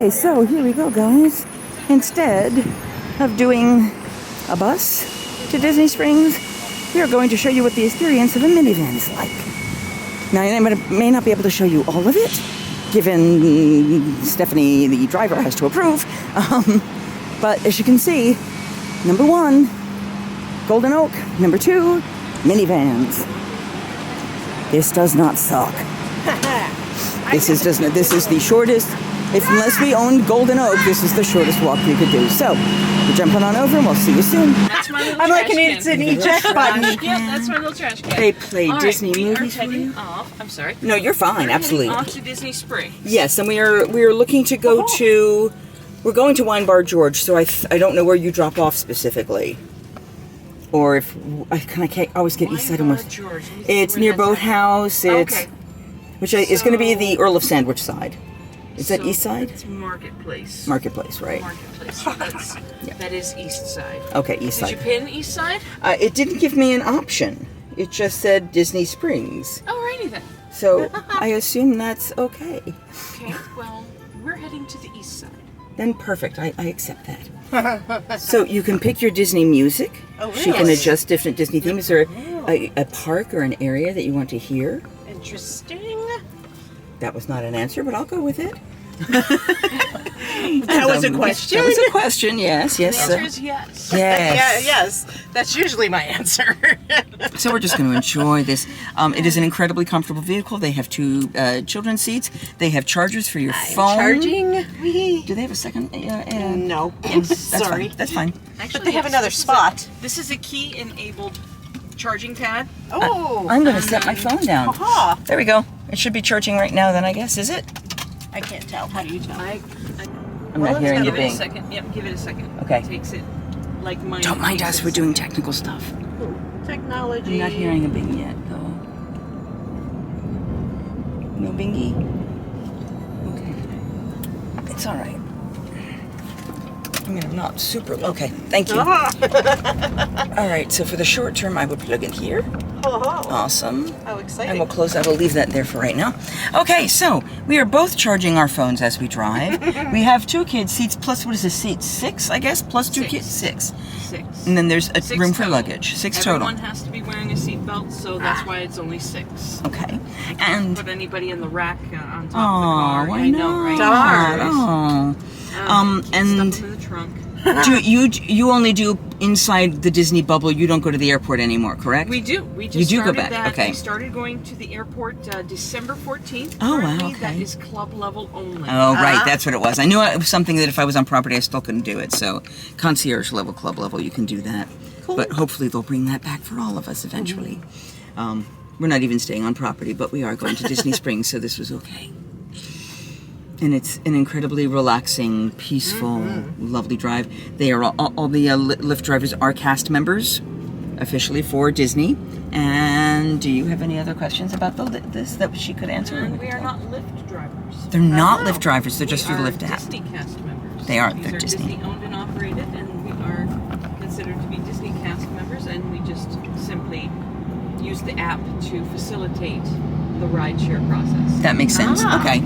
Okay, so here we go, guys. Instead of doing a bus to Disney Springs, we are going to show you what the experience of a minivan is like. Now, I may not be able to show you all of it, given Stephanie, the driver, has to approve. But as you can see, number 1, Golden Oak. Number 2, minivans. This does not suck. This is the shortest. Unless we owned Golden Oak, this is the shortest walk you could do. So, we're jumping on over and we'll see you soon. That's my little I'm like trash it's an eject button. Yep, that's my little trash can. They play Disney we movies are for heading you? off. I'm sorry. No, you're fine. We're Absolutely. heading off to Disney Springs. Yes, and we are looking to go to. We're going to Wine Bar George, so I don't know where you drop off specifically, or if I can't always get east side and west. George. It's near Boathouse. It's which is going to be the Earl of Sandwich side. Is that east side? It's Marketplace. Marketplace, right? Marketplace. So that's, that is east side. Okay, east side. Did you pin east side? It didn't give me an option. It just said Disney Springs. Alrighty then. So I assume that's okay. Okay, well, we're heading to the east side. Then perfect. I accept that. So you can pick your Disney music. Oh, really? She can adjust different Disney themes. Is there a park or an area that you want to hear? Interesting. That was not an answer, but I'll go with it. That was a question. That was a question, yes. The answer is yes. Yes. Yes. That's usually my answer. So we're just going to enjoy this. It is an incredibly comfortable vehicle. They have 2 children's seats. They have chargers for your phone. Charging? Do they have a second? No. That's Sorry. Fine. That's fine. Actually, But they have another spot. This is a key-enabled charging pad. Oh. I'm going to set my phone down. Aha. There we go. It should be charging right now then, I guess. Is it? I can't tell. How do you tell? I'm not hearing the Give it a bing. second. Yep, give it a second. Okay. It takes it like mine. Don't mind us. We're doing technical stuff. Technology. I'm not hearing a bing yet, though. No bingy? Okay. It's all right. I mean, I'm not super... Okay, thank you. All right, so for the short term, I would plug in here. Oh, Awesome. how exciting. And we'll close that. We'll leave that there for right now. Okay, so we are both charging our phones as we drive. We have 2 kids seats plus, what is this, seat 6, I guess? Plus 2 kids? 6. 6. And then there's a 6 room for total. luggage. 6 total. Everyone has to be wearing a seatbelt, so that's why it's only 6. Okay. I can't And... put anybody in the rack on top of the Oh, car. why I know, right? not? Darn. Oh. And Stuff them in the trunk. do you only do inside the Disney bubble? You don't go to the airport anymore, correct? We do. We just You do go started back, that. okay. We started going to the airport December 14th. Oh, wow, Currently, okay. That is club level only. Oh, right. That's what it was. I knew it was something that if I was on property, I still couldn't do it. So concierge level, club level, you can do that. Cool. But hopefully they'll bring that back for all of us eventually. We're not even staying on property, but we are going to Disney Springs, so this was okay. And it's an incredibly relaxing, peaceful, lovely drive. They are all the Lyft drivers are cast members, officially for Disney. And do you have any other questions about this that she could answer? And we are not Lyft drivers. They're not Lyft drivers. They're just We through the are Lyft app. Disney cast members. They are. These They're are Disney. owned and operated, and we are considered to be Disney cast members, and we just simply use the app to facilitate the rideshare process. That makes sense. Okay.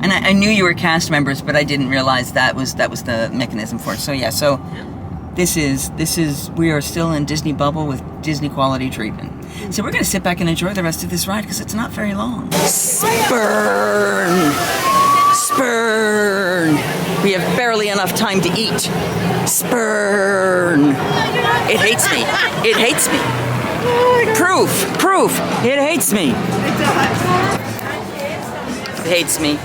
And I knew you were cast members, but I didn't realize that was the mechanism for it. So yeah. So this is we are still in Disney bubble with Disney quality treatment. So we're gonna sit back and enjoy the rest of this ride because it's not very long. Spurn. We have barely enough time to eat. Spurn. It hates me. It hates me. Proof. It hates me. It hates me.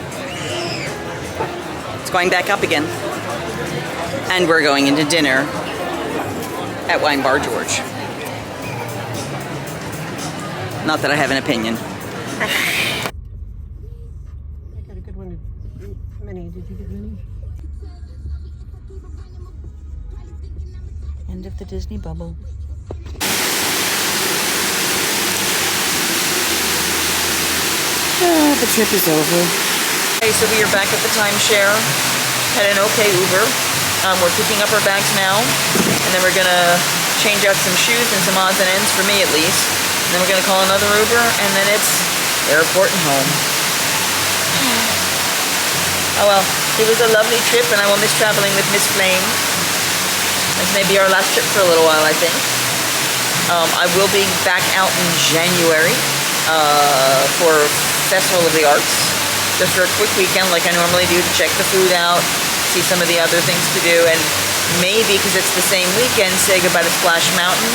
It's going back up again. And we're going into dinner at Wine Bar George. Not that I have an opinion. I got a good one. Minnie, did you get Minnie? End of the Disney bubble. The trip is over. Okay, so we are back at the timeshare. Had an okay Uber. We're picking up our bags now, and then we're gonna change out some shoes and some odds and ends for me at least. And then we're gonna call another Uber, and then it's airport and home. Oh well, it was a lovely trip, and I will miss traveling with Miss Flame. This may be our last trip for a little while, I think. I will be back out in January for Festival of the Arts, just for a quick weekend like I normally do, to check the food out, see some of the other things to do, and maybe, because it's the same weekend, say goodbye to Splash Mountain.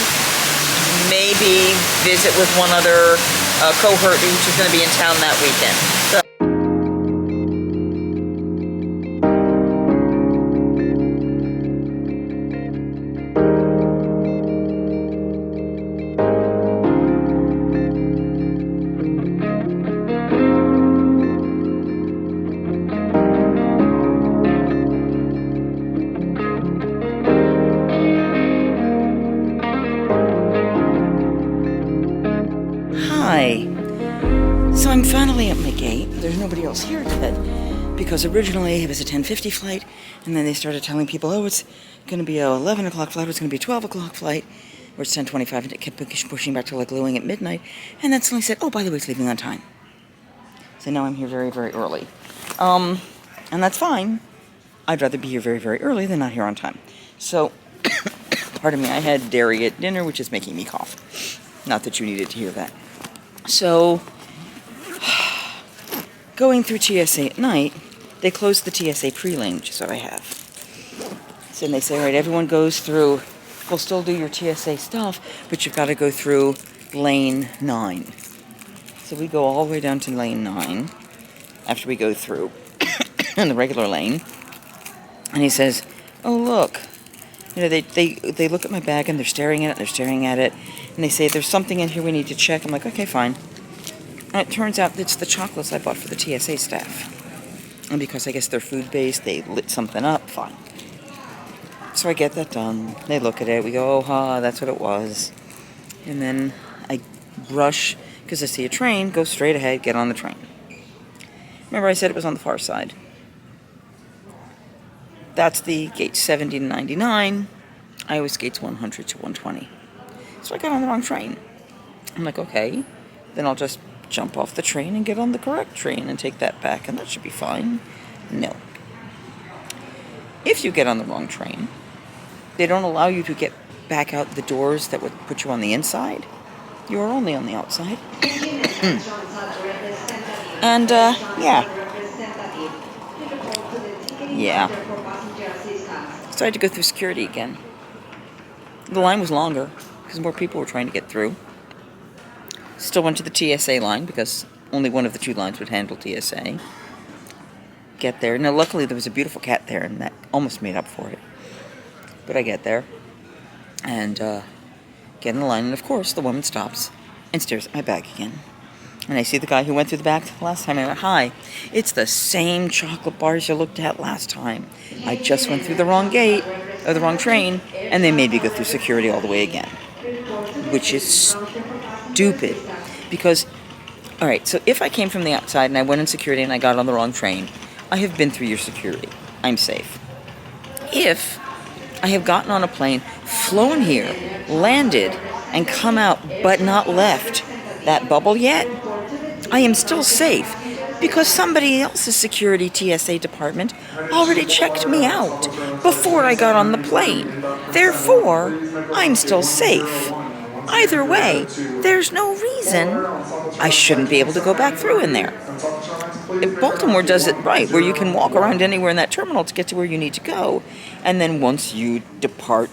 Maybe visit with one other cohort who's going to be in town that weekend. So So I'm finally at my gate. There's nobody else here yet, because originally it was a 10:50 flight, and then they started telling people, oh, it's going to be a 11 o'clock flight, it's going to be a 12 o'clock flight, or it's 10:25, and it kept pushing back to like Lewing at midnight, and then suddenly said, oh, by the way, it's leaving on time. So now I'm here very, very early. And that's fine. I'd rather be here very, very early than not here on time. So, pardon me, I had dairy at dinner, which is making me cough. Not that you needed to hear that. So, going through TSA at night, they close the TSA pre-lane, which is what I have. So then they say, all right, everyone goes through, we'll still do your TSA stuff, but you've got to go through lane 9. So we go all the way down to lane 9 after we go through in the regular lane. And he says, oh, look. You know, they look at my bag and they're staring at it, and they say, there's something in here we need to check. I'm like, okay, fine. And it turns out it's the chocolates I bought for the TSA staff. And because I guess they're food-based, they lit something up, fine. So I get that done. They look at it, we go, oh, that's what it was. And then I brush, because I see a train, go straight ahead, get on the train. Remember I said it was on the far side. That's the gate 70 to 99. I always gates 100 to 120. So I got on the wrong train. I'm like, okay, then I'll just jump off the train and get on the correct train and take that back, and that should be fine. No. If you get on the wrong train, they don't allow you to get back out the doors that would put you on the inside. You are only on the outside. And, yeah. So I had to go through security again. The line was longer, because more people were trying to get through. Still went to the TSA line, because only one of the two lines would handle TSA. Get there. Now, luckily, there was a beautiful cat there, and that almost made up for it. But I get there, and get in the line, and of course, the woman stops and stares at my bag again. And I see the guy who went through the back last time. I went, hi, it's the same chocolate bars you looked at last time. I just went through the wrong gate, or the wrong train, and they made me go through security all the way again. Which is stupid. Because, all right, so if I came from the outside and I went in security and I got on the wrong train, I have been through your security. I'm safe. If I have gotten on a plane, flown here, landed, and come out, but not left that bubble yet, I am still safe, because somebody else's security TSA department already checked me out before I got on the plane. Therefore, I'm still safe. Either way, there's no reason I shouldn't be able to go back through in there. If Baltimore does it right, where you can walk around anywhere in that terminal to get to where you need to go, and then once you depart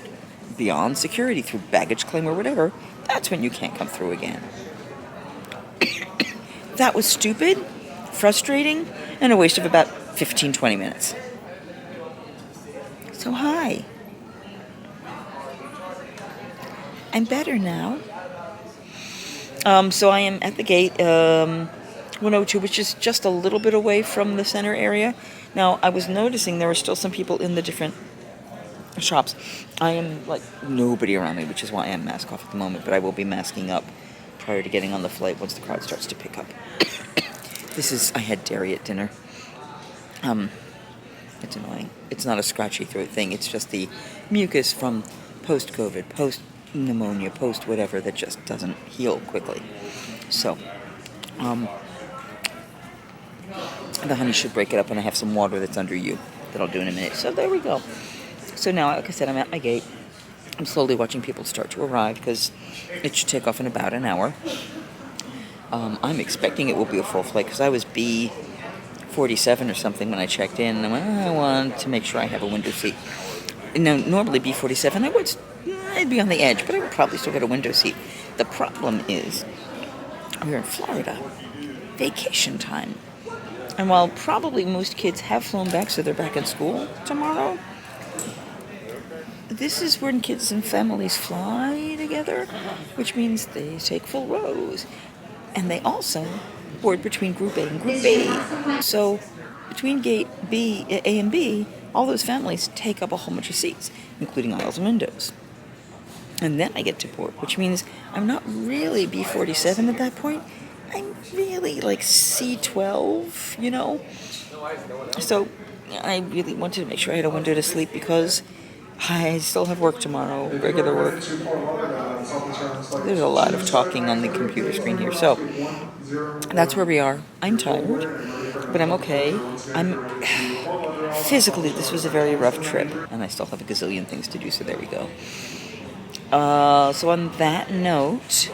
beyond security through baggage claim or whatever, that's when you can't come through again. That was stupid, frustrating, and a waste of about 15-20 minutes. So hi. I'm better now. So I am at the gate 102, which is just a little bit away from the center area. Now, I was noticing there were still some people in the different shops. I am, like, nobody around me, which is why I am mask off at the moment, but I will be masking up prior to getting on the flight once the crowd starts to pick up. I had dairy at dinner. It's annoying. It's not a scratchy throat thing. It's just the mucus from post-COVID, post-pneumonia, post-whatever that just doesn't heal quickly. So, the honey should break it up, and I have some water that's under you that I'll do in a minute. So there we go. So now, like I said, I'm at my gate. I'm slowly watching people start to arrive because it should take off in about an hour. I'm expecting it will be a full flight because I was B47 or something when I checked in, and I went, I want to make sure I have a window seat. Now, normally B47, I'd be on the edge, but I would probably still get a window seat. The problem is, we're in Florida, vacation time. And while probably most kids have flown back, so they're back in school tomorrow, this is when kids and families fly together, which means they take full rows. And they also board between Group A and Group B. So between Gate A and B, all those families take up a whole bunch of seats, including aisles and windows. And then I get to board, which means I'm not really B47 at that point. I'm really like C12, you know? So I really wanted to make sure I had a window to sleep because I still have work tomorrow, regular work. There's a lot of talking on the computer screen here. So that's where we are. I'm tired, but I'm okay. Physically, this was a very rough trip, and I still have a gazillion things to do, so there we go. So on that note,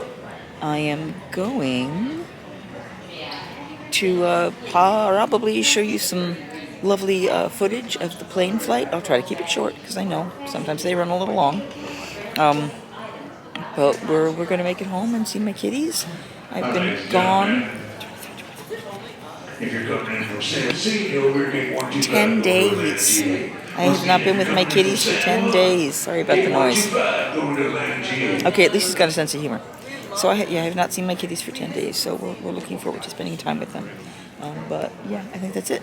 I am going to probably show you some lovely footage of the plane flight. I'll try to keep it short because I know sometimes they run a little long. But we're going to make it home and see my kitties. I've been gone 10 days. I have not been with my kitties for 10 days. Sorry about the noise. Okay, at least he's got a sense of humor. So I have not seen my kitties for 10 days, so we're looking forward to spending time with them. But yeah, I think that's it.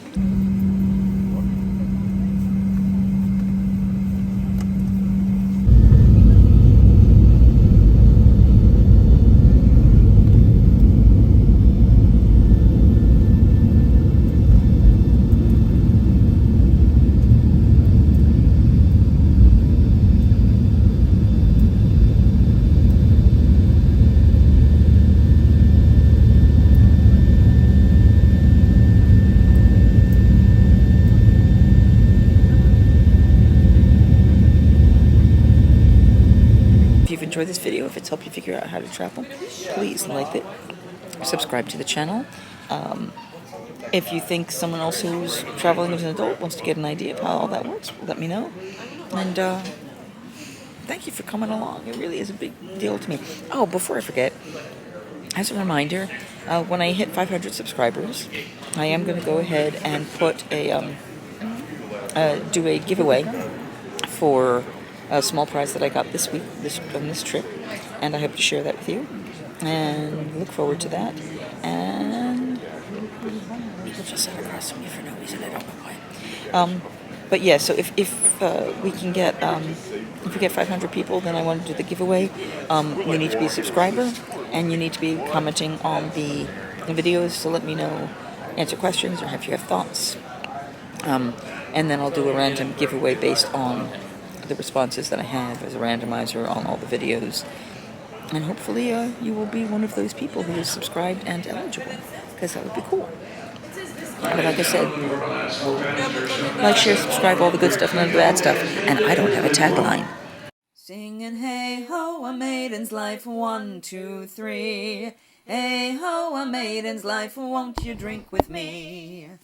If you've enjoyed this video, if it's helped you figure out how to travel, please like it, subscribe to the channel. If you think someone else who's traveling as an adult wants to get an idea of how all that works, let me know. And thank you for coming along. It really is a big deal to me. Oh, before I forget, as a reminder, when I hit 500 subscribers, I am going to go ahead and put do a giveaway for a small prize that I got this week on this trip, and I hope to share that with you, and look forward to that. And people just sat across from me for no reason, I don't know why. But yeah, so if we can get if we get 500 people, then I want to do the giveaway. You need to be a subscriber, and you need to be commenting on the videos to let me know, answer questions, or if you have thoughts. And then I'll do a random giveaway based on the responses that I have as a randomizer on all the videos. And hopefully you will be one of those people who is subscribed and eligible, because that would be cool. But like I said, like, share, subscribe, all the good stuff, none of the bad stuff. And I don't have a tagline. Singing hey ho, a maiden's life, 1, 2, 3. Hey ho, a maiden's life, won't you drink with me?